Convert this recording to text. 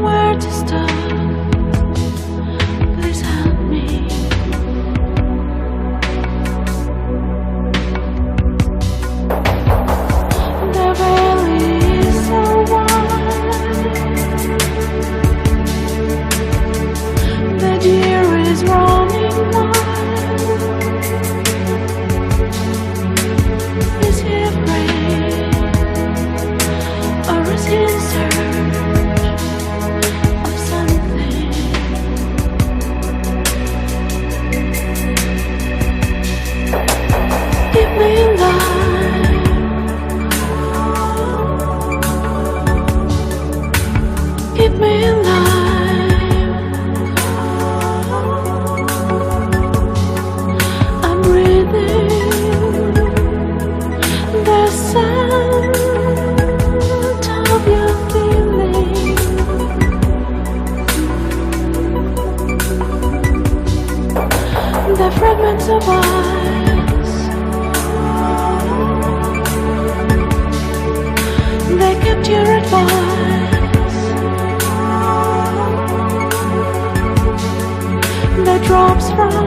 where to start. Please help me. The valley is so wide, the deer is running wild. Is he afraid, or is he in search of something? Give me life, give me life. I'm breathing the scent of your feeling. The fragments of ice, they kept your advice. The drops from